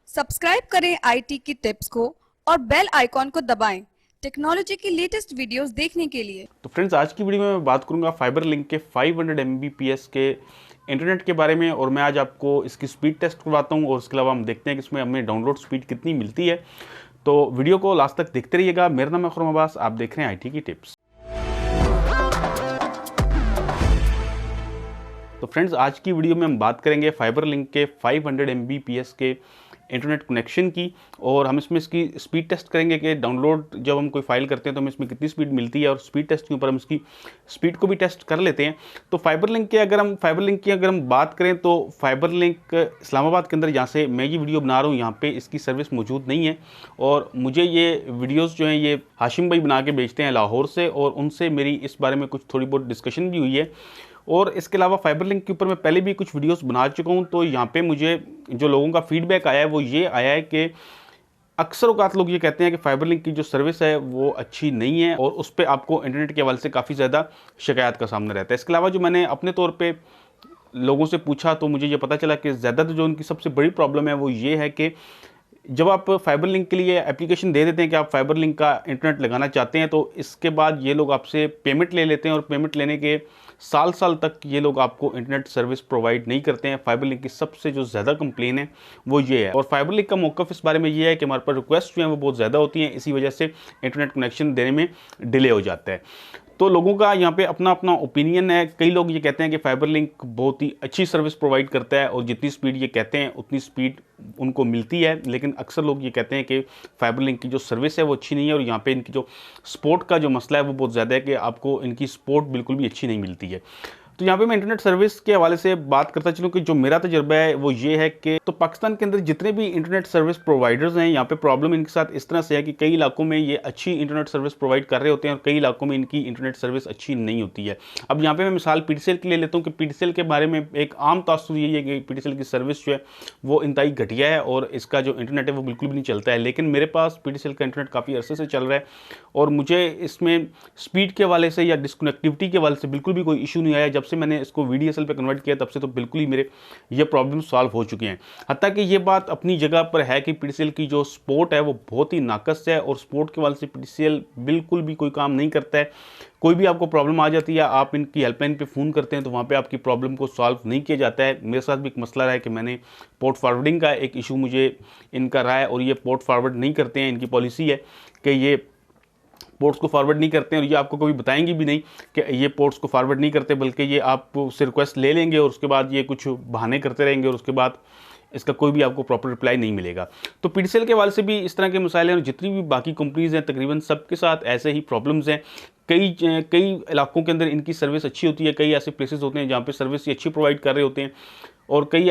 Subscribe करें IT की tips को और बेल आइकॉन को दबाएं टेक्नोलॉजी की लेटेस्ट वीडियोस देखने के लिए। तो फ्रेंड्स, आज की वीडियो में मैं बात करूंगा फाइबर लिंक के 500 Mbps के इंटरनेट के बारे में। और मैं आज आपको इसकी स्पीड टेस्ट करवाता हूं और उसके अलावा हम देखते हैं कि इसमें हमें डाउनलोड स्पीड कितनी मिलती है। तो वीडियो को लास्ट तक देखते रहिएगा। मेरा नाम है खुर्रम अब्बास, आप देख रहे हैं आईटी की टिप्स। तो फ्रेंड्स, आज की वीडियो में हम बात करेंगे फाइबर लिंक के 500 Mbps के इंटरनेट कनेक्शन की, और हम इसमें इसकी स्पीड टेस्ट करेंगे कि डाउनलोड जब हम कोई फाइल करते हैं तो हमें इसमें कितनी स्पीड मिलती है, और स्पीड टेस्ट के ऊपर हम इसकी स्पीड को भी टेस्ट कर लेते हैं। तो फाइबर लिंक की अगर हम बात करें तो फाइबर लिंक इस्लामाबाद के अंदर, जहाँ से मैं ये वीडियो बना रहा हूँ, यहाँ पे इसकी सर्विस मौजूद नहीं है। और मुझे ये वीडियोज़ जो हैं ये हाशिम भाई बना के बेचते हैं लाहौर से, और उनसे मेरी इस बारे में कुछ थोड़ी बहुत डिस्कशन भी हुई है। और इसके अलावा फाइबर लिंक के ऊपर मैं पहले भी कुछ वीडियोस बना चुका हूं। तो यहाँ पे मुझे जो लोगों का फीडबैक आया है वो ये आया है कि अक्सर औकात लोग ये कहते हैं कि फाइबर लिंक की जो सर्विस है वो अच्छी नहीं है, और उस पर आपको इंटरनेट के हवाले से काफ़ी ज़्यादा शिकायत का सामना रहता है। इसके अलावा जो मैंने अपने तौर पर लोगों से पूछा तो मुझे ये पता चला कि ज़्यादातर जो उनकी सबसे बड़ी प्रॉब्लम है वो ये है कि जब आप फाइबर लिंक के लिए एप्लीकेशन दे देते हैं कि आप फाइबर लिंक का इंटरनेट लगाना चाहते हैं, तो इसके बाद ये लोग आपसे पेमेंट ले लेते हैं, और पेमेंट लेने के साल साल तक ये लोग आपको इंटरनेट सर्विस प्रोवाइड नहीं करते हैं। फाइबर लिंक की सबसे जो ज़्यादा कंप्लेन है वो ये है। और फाइबर लिंक का मौक़िफ़ इस बारे में ये है कि हमारे पास रिक्वेस्ट जो है वो बहुत ज़्यादा होती हैं, इसी वजह से इंटरनेट कनेक्शन देने में डिले हो जाता है। तो लोगों का यहाँ पे अपना अपना ओपिनियन है। कई लोग ये कहते हैं कि फाइबर लिंक बहुत ही अच्छी सर्विस प्रोवाइड करता है, और जितनी स्पीड ये कहते हैं उतनी स्पीड उनको मिलती है। लेकिन अक्सर लोग ये कहते हैं कि फाइबर लिंक की जो सर्विस है वो अच्छी नहीं है, और यहाँ पे इनकी जो सपोर्ट का जो मसला है वो बहुत ज़्यादा है कि आपको इनकी सपोर्ट बिल्कुल भी अच्छी नहीं मिलती है। तो यहाँ पे मैं इंटरनेट सर्विस के हवाले से बात करता चलूँ कि जो मेरा तजुर्बा है वो ये है कि तो पाकिस्तान के अंदर जितने भी इंटरनेट सर्विस प्रोवाइडर्स हैं, यहाँ पे प्रॉब्लम इनके साथ इस तरह से है कि कई इलाकों में ये अच्छी इंटरनेट सर्विस प्रोवाइड कर रहे होते हैं और कई इलाकों में इनकी इंटरनेट सर्विस अच्छी नहीं होती है। अब यहाँ पे मैं मिसाल पीटीसीएल की ले लेता हूँ कि पीटीसीएल के बारे में एक आम तासुर यही है कि पीटीसीएल की सर्विस जो है वो इंतहाई घटिया है, और इसका जो इंटरनेट है वो बिल्कुल भी नहीं चलता है। लेकिन मेरे पास पीटीसीएल का इंटरनेट काफ़ी अरसे से चल रहा है, और मुझे इसमें स्पीड के हवाले से या डिस्कनेक्टिविटी के हवाले से बिल्कुल भी कोई इशू नहीं आया। जब से मैंने इसको VDSL पे कन्वर्ट किया तब से तो बिल्कुल ही मेरे ये प्रॉब्लम सॉल्व हो चुके हैं। हत्ता कि ये बात अपनी जगह पर है कि पीटीसीएल की जो सपोर्ट है वो बहुत ही नाकस है, और सपोर्ट के हवाले से पीटीसीएल बिल्कुल भी कोई काम नहीं करता है। कोई भी आपको प्रॉब्लम आ जाती है, आप इनकी हेल्पलाइन पे फ़ोन करते हैं तो वहाँ पे आपकी प्रॉब्लम को सॉल्व नहीं किया जाता है। मेरे साथ भी एक मसला रहा है कि मैंने पोर्ट फॉरवर्डिंग का एक इशू मुझे इनका रहा है, और ये पोर्ट फॉरवर्ड नहीं करते हैं। इनकी पॉलिसी है कि ये पोर्ट्स को फॉरवर्ड नहीं करते हैं, और ये आपको कभी बताएंगे भी नहीं कि ये पोर्ट्स को फॉरवर्ड नहीं करते, बल्कि ये आपसे रिक्वेस्ट ले लेंगे और उसके बाद ये कुछ बहाने करते रहेंगे, और उसके बाद इसका कोई भी आपको प्रॉपर रिप्लाई नहीं मिलेगा। तो पीटीसीएल के हवाले से भी इस तरह के मसाइल हैं, और जितनी भी बाकी कंपनीज़ हैं तकरीबन सबके साथ ऐसे ही प्रॉब्लम्स हैं। कई कई इलाकों के अंदर इनकी सर्विस अच्छी होती है, कई ऐसे प्लेसेस होते हैं जहाँ पे सर्विस ये अच्छी प्रोवाइड कर रहे होते हैं, और कई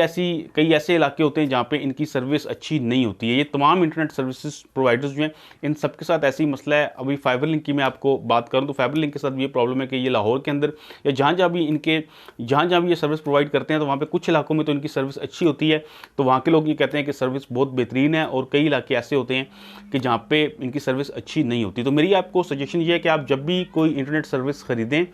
ऐसे इलाके होते हैं जहाँ पे इनकी सर्विस अच्छी नहीं होती है। ये तमाम इंटरनेट सर्विसेज प्रोवाइडर्स जो हैं इन सब के साथ ऐसी मसला है। अभी फाइबर लिंक की मैं आपको बात करूँ तो फाइबर लिंक के साथ ये प्रॉब्लम है कि ये लाहौर के अंदर या जहाँ जहाँ भी ये सर्विस प्रोवाइड करते हैं, तो वहाँ पर कुछ इलाकों में तो इनकी सर्विस अच्छी होती है, तो वहाँ के लोग ये कहते हैं कि सर्विस बहुत बेहतरीन है, और कई इलाके ऐसे होते हैं कि जहाँ पर इनकी सर्विस अच्छी नहीं होती। तो मेरी आपको सजेशन ये है कि आप जब भी कोई इंटरनेट सर्विस ख़रीदें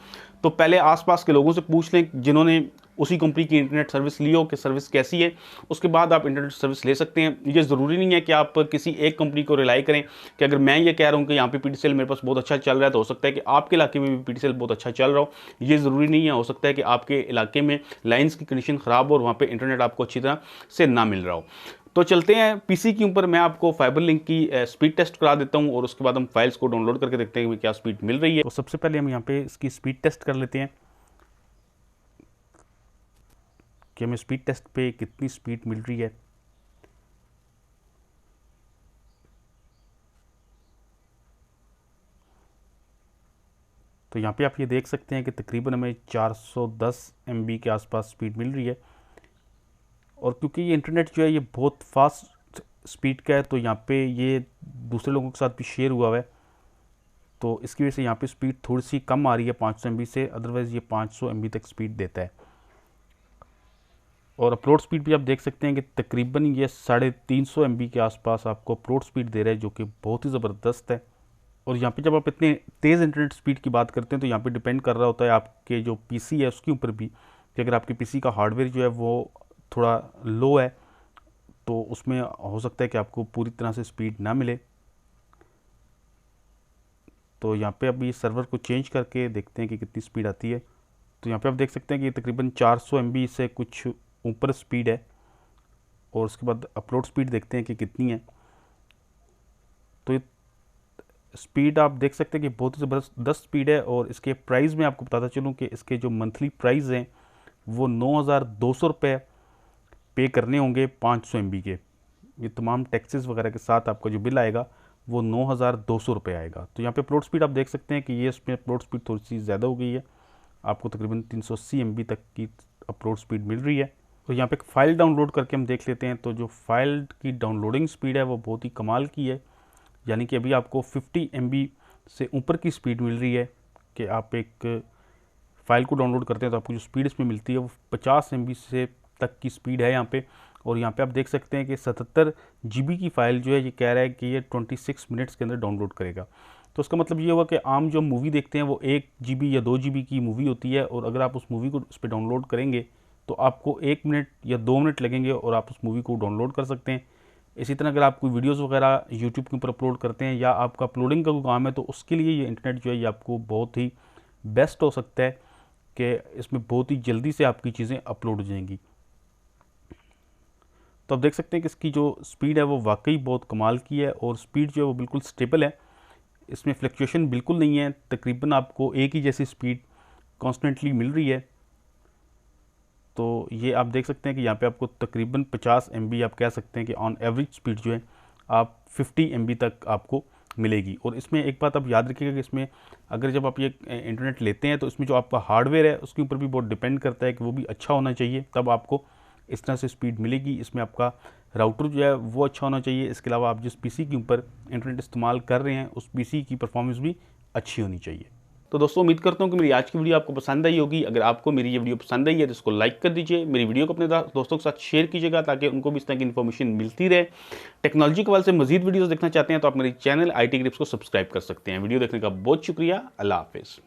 तो पहले आसपास के लोगों से पूछ लें जिन्होंने उसी कंपनी की इंटरनेट सर्विस ली हो कि सर्विस कैसी है, उसके बाद आप इंटरनेट सर्विस ले सकते हैं। ये ज़रूरी नहीं है कि आप किसी एक कंपनी को रिलाई करें कि अगर मैं ये कह रहा हूँ कि यहाँ पे पीटीसीएल मेरे पास बहुत अच्छा चल रहा है, तो हो सकता है कि आपके इलाके में भी पीटीसीएल बहुत अच्छा चल रहा हो। ये ज़रूरी नहीं है, हो सकता है कि आपके इलाके में लाइन्स की कंडीशन ख़राब हो और वहाँ पर इंटरनेट आपको अच्छी तरह से ना मिल रहा हो। तो चलते हैं पीसी के ऊपर, मैं आपको फाइबर लिंक की स्पीड टेस्ट करा देता हूँ, और उसके बाद हम फाइल्स को डाउनलोड करके देखते हैं कि क्या स्पीड मिल रही है। तो सबसे पहले हम यहाँ पे इसकी स्पीड टेस्ट कर लेते हैं कि हमें स्पीड टेस्ट पे कितनी स्पीड मिल रही है। तो यहाँ पे आप ये देख सकते हैं कि तकरीबन हमें 410 MB के आसपास स्पीड मिल रही है, और क्योंकि ये इंटरनेट जो है ये बहुत फास्ट स्पीड का है, तो यहाँ पे ये दूसरे लोगों के साथ भी शेयर हुआ है, तो इसकी वजह से यहाँ पे स्पीड थोड़ी सी कम आ रही है 500 MB से। अदरवाइज़ ये 500 MB तक स्पीड देता है। और अपलोड स्पीड भी आप देख सकते हैं कि तकरीबन ये 350 MB के आसपास आपको अपलोड स्पीड दे रहा है, जो कि बहुत ही ज़बरदस्त है। और यहाँ पे जब आप इतने तेज़ इंटरनेट स्पीड की बात करते हैं तो यहाँ पे डिपेंड कर रहा होता है आपके जो पीसी है उसके ऊपर भी, कि अगर आपके पीसी का हार्डवेयर जो है वो थोड़ा लो है तो उसमें हो सकता है कि आपको पूरी तरह से स्पीड ना मिले। तो यहाँ पे अभी सर्वर को चेंज करके देखते हैं कि कितनी स्पीड आती है। तो यहाँ पे आप देख सकते हैं कि तकरीबन 400 MB से कुछ ऊपर स्पीड है। और उसके बाद अपलोड स्पीड देखते हैं कि कितनी है। तो ये स्पीड आप देख सकते हैं कि बहुत ही ज़बरदस्त स्पीड है। और इसके प्राइस में आपको बताता चलूँ कि इसके जो मंथली प्राइस हैं वो 9,200 रुपये पे करने होंगे 500 MB के। ये तमाम टैक्सेस वगैरह के साथ आपका जो बिल आएगा वो 9,200 रुपये आएगा। तो यहाँ पे अपलोड स्पीड आप देख सकते हैं कि ये इसमें अपलोड स्पीड थोड़ी सी ज़्यादा हो गई है। आपको तकरीबन 380 MB तक की अपलोड स्पीड मिल रही है। तो यहाँ पे एक फ़ाइल डाउनलोड करके हम देख लेते हैं। तो जो फाइल की डाउनलोडिंग स्पीड है वो बहुत ही कमाल की है। यानी कि अभी आपको 50 MB से ऊपर की स्पीड मिल रही है कि आप एक फ़ाइल को डाउनलोड करते हैं तो आपको जो स्पीड इसमें मिलती है वो 50 MB से तक की स्पीड है यहाँ पे। और यहाँ पे आप देख सकते हैं कि 77 GB की फ़ाइल जो है ये कह रहा है कि ये 26 मिनट्स के अंदर डाउनलोड करेगा। तो उसका मतलब ये हुआ कि आम जो मूवी देखते हैं वो 1 GB या 2 GB की मूवी होती है, और अगर आप उस मूवी को उस पर डाउनलोड करेंगे तो आपको 1 मिनट या 2 मिनट लगेंगे और आप उस मूवी को डाउनलोड कर सकते हैं। इसी तरह अगर आप कोई वीडियोज़ वगैरह यूट्यूब के ऊपर अपलोड करते हैं या आपका अपलोडिंग का कोई काम है तो उसके लिए ये इंटरनेट जो है ये आपको बहुत ही बेस्ट हो सकता है कि इसमें बहुत ही जल्दी से आपकी चीज़ें अपलोड हो जाएंगी। तो आप देख सकते हैं कि इसकी जो स्पीड है वो वाकई बहुत कमाल की है और स्पीड जो है वो बिल्कुल स्टेबल है। इसमें फ्लक्चुएशन बिल्कुल नहीं है, तकरीबन आपको एक ही जैसी स्पीड कॉन्स्टेंटली मिल रही है। तो ये आप देख सकते हैं कि यहाँ पे आपको तकरीबन 50 MB आप कह सकते हैं कि ऑन एवरेज स्पीड जो है आप 50 MB तक आपको मिलेगी। और इसमें एक बात आप याद रखिएगा कि इसमें अगर जब आप ये इंटरनेट लेते हैं तो इसमें जो आपका हार्डवेयर है उसके ऊपर भी बहुत डिपेंड करता है कि वो भी अच्छा होना चाहिए, तब आपको इस तरह से स्पीड मिलेगी। इसमें आपका राउटर जो है वो अच्छा होना चाहिए। इसके अलावा आप जिस पीसी के ऊपर इंटरनेट इस्तेमाल कर रहे हैं उस पीसी की परफॉर्मेंस भी अच्छी होनी चाहिए। तो दोस्तों उम्मीद करता हूँ कि मेरी आज की वीडियो आपको पसंद आई होगी। अगर आपको मेरी ये वीडियो पसंद आई है तो इसको लाइक कर दीजिए, मेरी वीडियो को अपने दोस्तों के साथ शेयर कीजिएगा ताकि उनको भी इस तरह की इन्फॉर्मेशन मिलती रहे। टेक्नोलॉजी के हवाले से मजीद वीडियोस देखना चाहते हैं तो आप मेरे चैनल IT ग्रिप्स को सब्सक्राइब कर सकते हैं। वीडियो देखने का बहुत शुक्रिया। अल्लाह हाफिज़।